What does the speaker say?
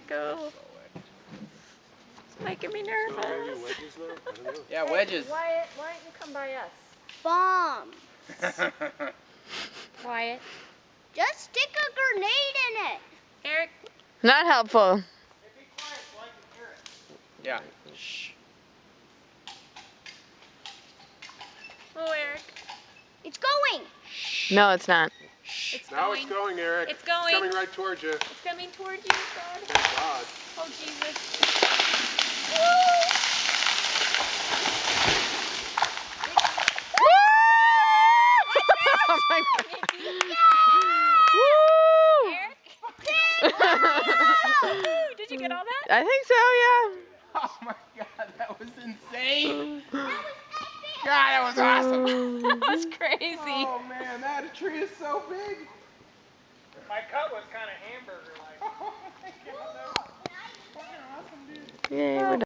go. It's making me nervous. So maybe wedges though? I don't know. Yeah, wedges. Wyatt, why don't you come by us? Bomb. Wyatt. Just stick a grenade in it. Eric. Not helpful. Hey, be quiet so I can hear it. Yeah. Shh. Oh, Eric. It's going. No, it's not. It's Now going. it's going, Eric. It's going. It's coming right towards you. It's coming towards you, God. Thank God. Oh, Jesus. Oh my God. Woo! Did you get all that? I think so, yeah. Oh my God, that was insane. God, that was awesome. That was crazy. Oh man, that tree is so big. My cut was kind of hamburger-like. Oh my God, that was fucking awesome, dude. Yay, we're done.